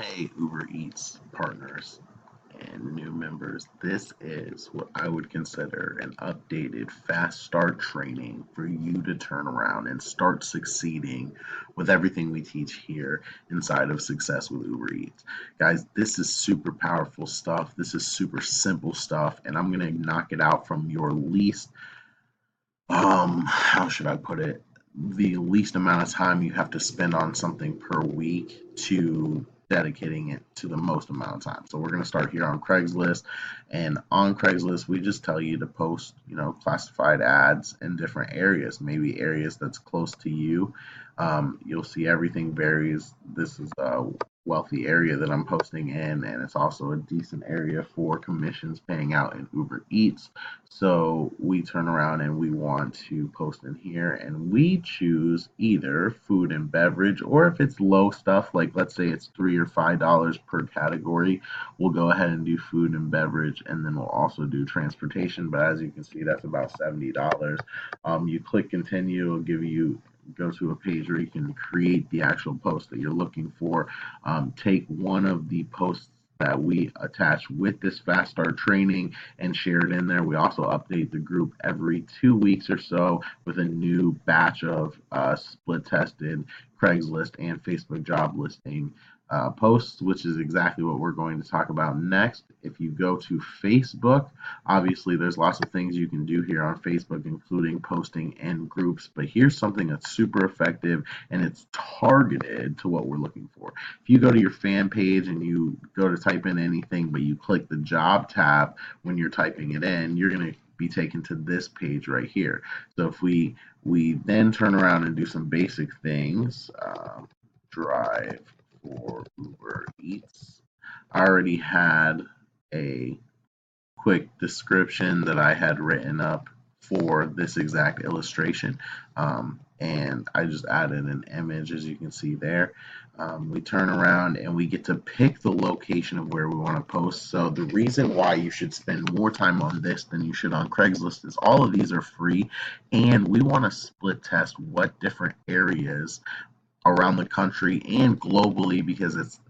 Hey, Uber Eats partners and new members, this is what I would consider an updated fast start training for you to turn around and start succeeding with everything we teach here inside of Success with Uber Eats. Guys, this is super powerful stuff. This is super simple stuff, and I'm going to knock it out from your least how should I put it? The least amount of time you have to spend on something per week to dedicating it to the most amount of time. So we're going to start here on Craigslist, and on Craigslist we just tell you to post, classified ads in different areas, maybe areas that's close to you. You'll see everything varies. This is a wealthy area that I'm posting in, and it's also a decent area for commissions paying out in Uber Eats. So we turn around and we want to post in here, and we choose either food and beverage, or if it's low stuff, like let's say it's $3 or $5 per category, we'll go ahead and do food and beverage, and then we'll also do transportation. But as you can see, that's about $70. You click continue, it'll give you go to a page where you can create the actual post that you're looking for. Take one of the posts that we attach with this fast start training and share it in there. We also update the group every 2 weeks or so with a new batch of split tested Craigslist and Facebook job listing posts, which is exactly what we're going to talk about next. If you go to Facebook, obviously there's lots of things you can do here on Facebook, including posting in groups, but here's something that's super effective and it's targeted to what we're looking for. If you go to your fan page and you go to type in anything, but you click the job tab when you're typing it in, you're going to be taken to this page right here. So if we then turn around and do some basic things, drive for Uber Eats. I already had a quick description that I had written up for this exact illustration. And I just added an image, as you can see there. We turn around and we get to pick the location of where we want to post. So the reason why you should spend more time on this than you should on Craigslist is all of these are free, and we want to split test what different areas around the country and globally, because it's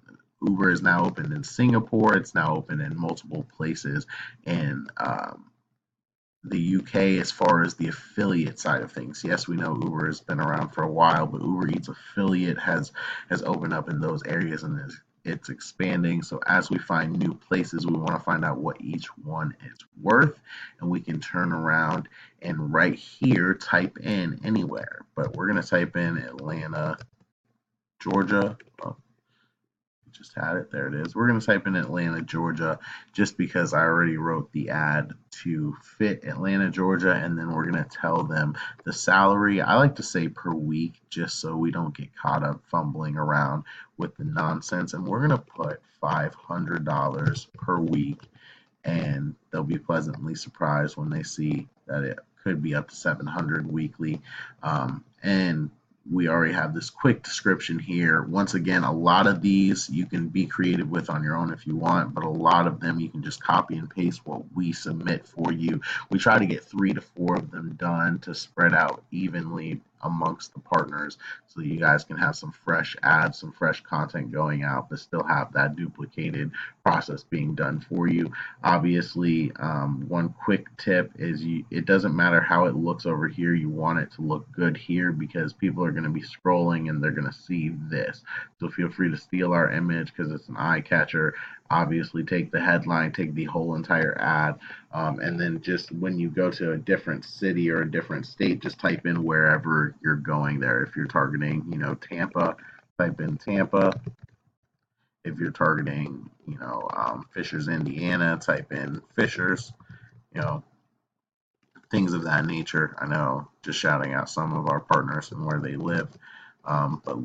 Uber is now open in Singapore. It's now open in multiple places in the UK as far as the affiliate side of things. Yes, we know Uber has been around for a while, but Uber Eats affiliate has opened up in those areas, and it's expanding. So as we find new places, we want to find out what each one is worth, and we can turn around and right here type in anywhere. But we're going to type in Atlanta, Georgia. Oh, just had it. There it is. We're going to type in Atlanta, Georgia, just because I already wrote the ad to fit Atlanta, Georgia, and then we're going to tell them the salary. I like to say per week, just so we don't get caught up fumbling around with the nonsense. And we're going to put $500 per week, and they'll be pleasantly surprised when they see that it could be up to 700 weekly. And we already have this quick description here. Once again, a lot of these you can be creative with on your own if you want, but a lot of them you can just copy and paste what we submit for you. We try to get 3 to 4 of them done to spread out evenly amongst the partners, so you guys can have some fresh ads, some fresh content going out, but still have that duplicated process being done for you. Obviously, one quick tip is it doesn't matter how it looks over here. You want it to look good here, because people are going to be scrolling and they're going to see this. So feel free to steal our image because it's an eye catcher. Obviously, take the headline, take the whole entire ad, and then just when you go to a different city or a different state, just type in wherever you're going there. If you're targeting, Tampa, type in Tampa. If you're targeting, Fishers, Indiana, type in Fishers, you know, things of that nature. I know, just shouting out some of our partners and where they live. But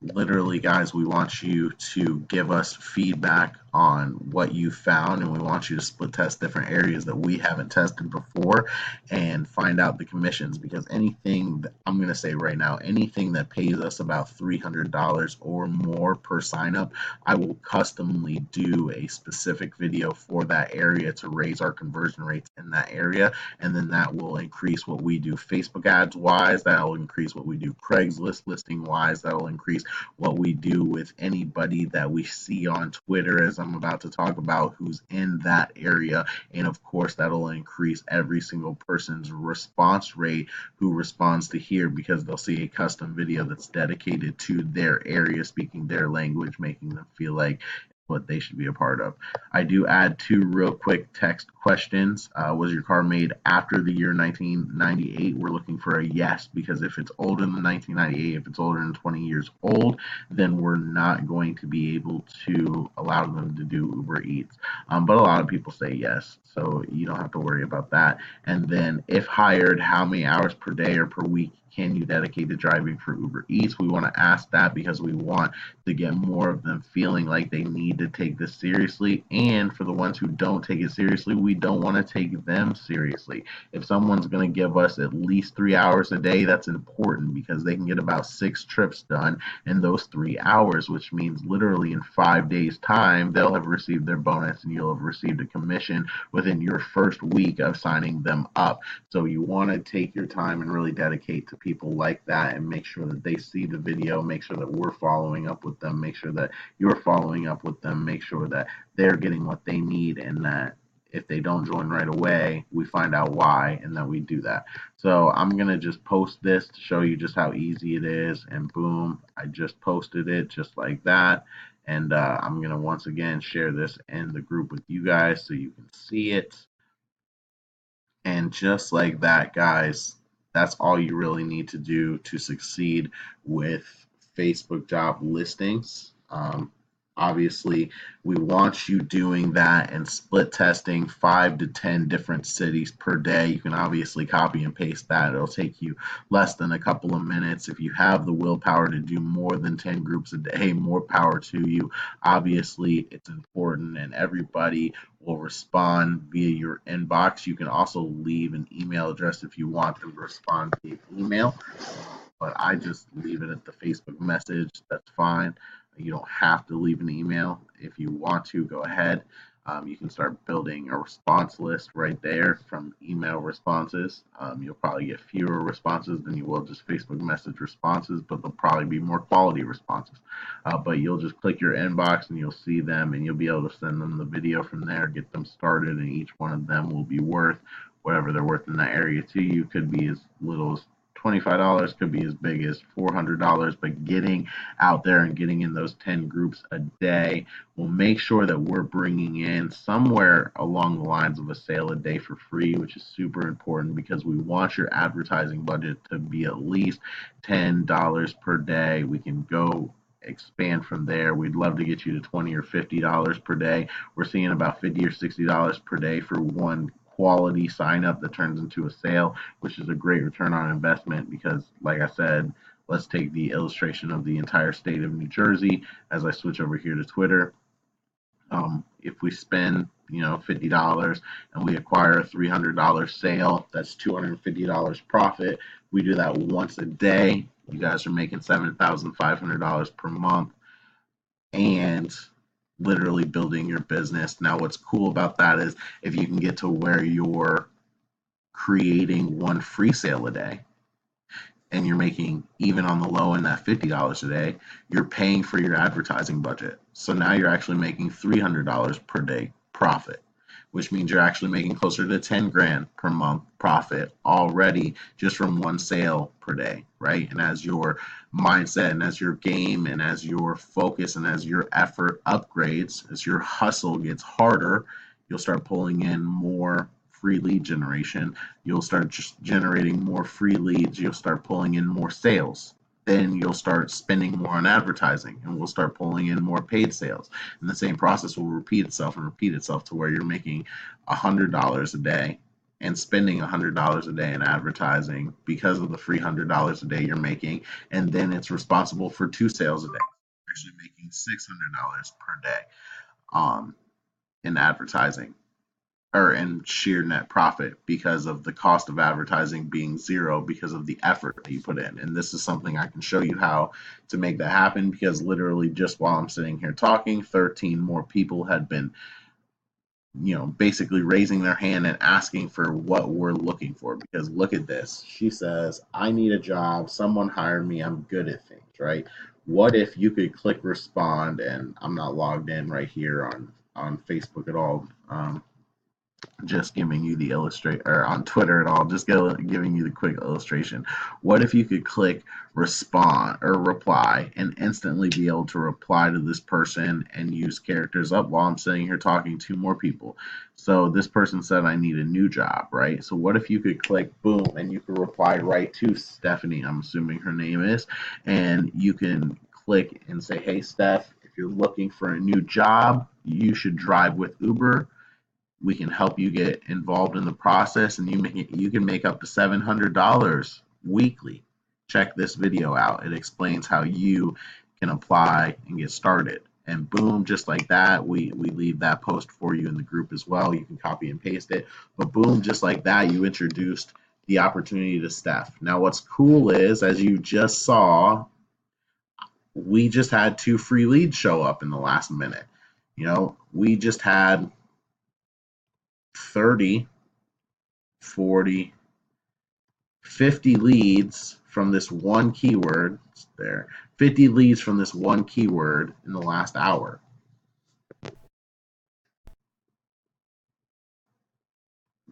literally, guys, we want you to give us feedback on what you found, and we want you to split test different areas that we haven't tested before and find out the commissions. Because anything that, I'm going to say right now, anything that pays us about $300 or more per sign up, I will customly do a specific video for that area to raise our conversion rates in that area, and then that will increase what we do Facebook ads wise, that will increase what we do Craigslist listing wise, that will increase what we do with anybody that we see on Twitter, as I'm about to talk about, who's in that area. And of course, that'll increase every single person's response rate who responds to here, because they'll see a custom video that's dedicated to their area, speaking their language, making them feel like what they should be a part of. I do add two real quick text questions. Was your car made after the year 1998? We're looking for a yes, because if it's older than 1998, if it's older than 20 years old, then we're not going to be able to allow them to do Uber Eats. But a lot of people say yes, so you don't have to worry about that. And then, if hired, how many hours per day or per week can you dedicate to driving for Uber Eats? We want to ask that because we want to get more of them feeling like they need to take this seriously. And for the ones who don't take it seriously, we don't want to take them seriously. If someone's going to give us at least 3 hours a day, that's important, because they can get about 6 trips done in those 3 hours, which means literally in 5 days' time, they'll have received their bonus and you'll have received a commission within your first week of signing them up. So you want to take your time and really dedicate to people like that, and make sure that they see the video, make sure that we're following up with them, make sure that you're following up with them, make sure that they're getting what they need, and that if they don't join right away, we find out why, and then we do that. So I'm going to just post this to show you just how easy it is, and boom, I just posted it just like that. And I'm going to once again share this in the group with you guys so you can see it. And just like that, guys, that's all you really need to do to succeed with Facebook job listings. Obviously, we want you doing that and split testing 5 to 10 different cities per day. You can obviously copy and paste that. It'll take you less than a couple of minutes. If you have the willpower to do more than 10 groups a day, more power to you. Obviously, it's important, and everybody will respond via your inbox. You can also leave an email address if you want them to respond via email, but I just leave it at the Facebook message. That's fine. You don't have to leave an email. If you want to, go ahead. You can start building a response list right there from email responses. You'll probably get fewer responses than you will just Facebook message responses, but they'll probably be more quality responses. But you'll just click your inbox and you'll see them, and you'll be able to send them the video from there, get them started, and each one of them will be worth whatever they're worth in that area to you. Could be as little as $25, could be as big as $400, but getting out there and getting in those 10 groups a day will make sure that we're bringing in somewhere along the lines of a sale a day for free, which is super important, because we want your advertising budget to be at least $10 per day. We can go expand from there. We'd love to get you to $20 or $50 per day. We're seeing about $50 or $60 per day for one quality sign up that turns into a sale, which is a great return on investment, because like I said, let's take the illustration of the entire state of New Jersey as I switch over here to Twitter. If we spend $50 and we acquire a $300 sale, that's $250 profit. We do that once a day. You guys are making $7,500 per month and literally building your business. Now, what's cool about that is if you can get to where you're creating one free sale a day, and you're making, even on the low end, that $50 a day, you're paying for your advertising budget. So now you're actually making $300 per day profit, which means you're actually making closer to 10 grand per month profit already just from one sale per day, right? And as your mindset and as your game and as your focus and as your effort upgrades, as your hustle gets harder, you'll start pulling in more free lead generation. You'll start just generating more free leads. You'll start pulling in more sales. Then you'll start spending more on advertising, and we'll start pulling in more paid sales. And the same process will repeat itself and repeat itself to where you're making $100 a day and spending $100 a day in advertising because of the free $100 a day you're making. And then it's responsible for 2 sales a day, actually making $600 per day. um, in advertising or in sheer net profit because of the cost of advertising being zero because of the effort that you put in. And this is something I can show you how to make that happen because literally just while I'm sitting here talking, 13 more people had been, basically raising their hand and asking for what we're looking for. Because look at this. She says, I need a job. Someone hired me. I'm good at things, right? What if you could click respond? And I'm not logged in right here on Facebook at all. Just giving you the illustrate or on Twitter at all, just giving you the quick illustration. What if you could click respond or reply and instantly be able to reply to this person and use characters up while I'm sitting here talking to more people? So this person said, I need a new job, right? So what if you could click boom and you could reply right to Stephanie, I'm assuming her name is, and you can click and say, hey, Steph, if you're looking for a new job, you should drive with Uber. We can help you get involved in the process, and you can make up to $700 weekly. Check this video out. It explains how you can apply and get started. And boom, just like that, we leave that post for you in the group as well. You can copy and paste it. But boom, just like that, you introduced the opportunity to Steph. Now, what's cool is, as you just saw, we just had 2 free leads show up in the last minute. We just had 30, 40, 50 leads from this one keyword. There, 50 leads from this one keyword in the last hour.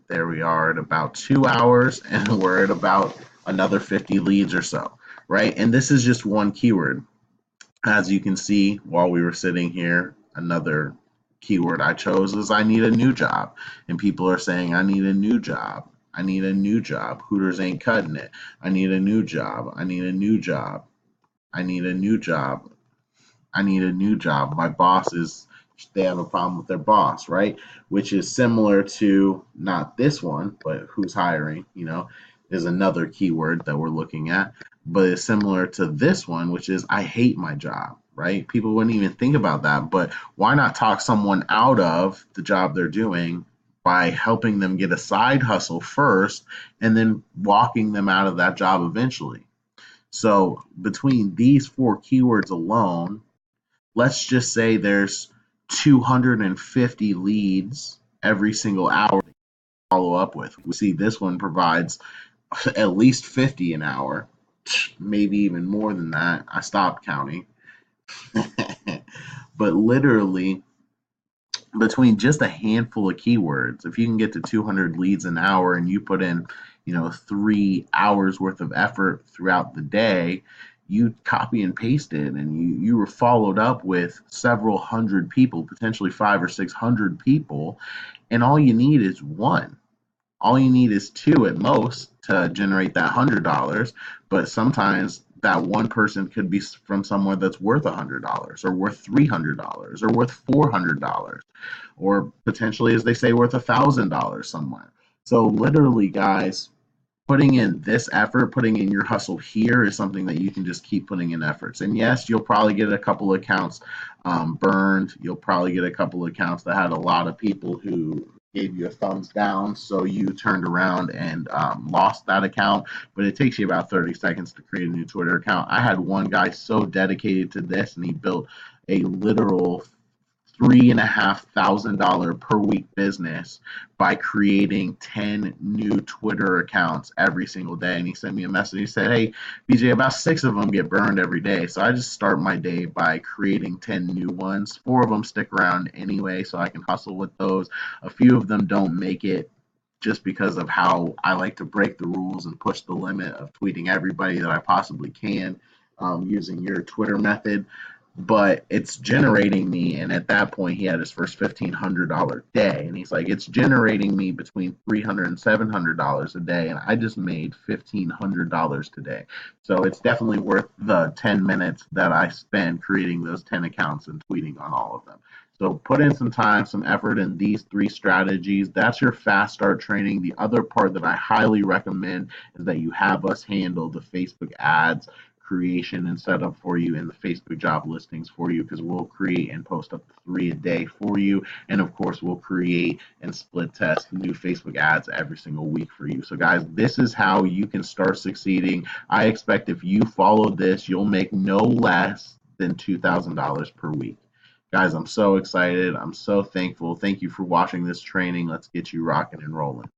There we are at about 2 hours, and we're at about another 50 leads or so, right? And this is just one keyword. As you can see, while we were sitting here, another keyword I chose is I need a new job. And people are saying, I need a new job. I need a new job. Hooters ain't cutting it. I need a new job. I need a new job. I need a new job. I need a new job. My boss is, they have a problem with their boss, right? Which is similar to not this one, but who's hiring, is another keyword that we're looking at. But it's similar to this one, which is I hate my job, right? People wouldn't even think about that. But why not talk someone out of the job they're doing by helping them get a side hustle first and then walking them out of that job eventually? So between these 4 keywords alone, let's just say there's 250 leads every single hour to follow up with. We see this one provides at least 50 an hour, maybe even more than that. I stopped counting. But literally, between just a handful of keywords, if you can get to 200 leads an hour and you put in, 3 hours worth of effort throughout the day, you copy and pasted and you were followed up with several hundred people, potentially 500 or 600 people, and all you need is one. All you need is 2 at most to generate that $100, but sometimes that one person could be from somewhere that's worth $100 or worth $300 or worth $400 or potentially, as they say, worth $1,000 somewhere. So literally, guys, putting in this effort, putting in your hustle here is something that you can just keep putting in efforts. And yes, you'll probably get a couple of accounts burned. You'll probably get a couple of accounts that had a lot of people who gave you a thumbs down, so you turned around and lost that account. But it takes you about 30 seconds to create a new Twitter account. I had one guy so dedicated to this, and he built a literal $3,500 per week business by creating 10 new Twitter accounts every single day. And he sent me a message. He said, hey, BJ, about 6 of them get burned every day. So I just start my day by creating 10 new ones. 4 of them stick around anyway, so I can hustle with those. A few of them don't make it just because of how I like to break the rules and push the limit of tweeting everybody that I possibly can using your Twitter method. But it's generating me, and at that point he had his first $1,500 day, and he's like, it's generating me between $300 and $700 a day, and I just made $1,500 today. So it's definitely worth the 10 minutes that I spend creating those 10 accounts and tweeting on all of them. So put in some time, some effort in these 3 strategies. That's your fast start training. The other part that I highly recommend is that you have us handle the Facebook ads, creation and setup for you in the Facebook job listings for you, because we'll create and post up to 3 a day for you. And of course, we'll create and split test new Facebook ads every single week for you. So guys, this is how you can start succeeding. I expect if you follow this, you'll make no less than $2,000 per week. Guys, I'm so excited. I'm so thankful. Thank you for watching this training. Let's get you rocking and rolling.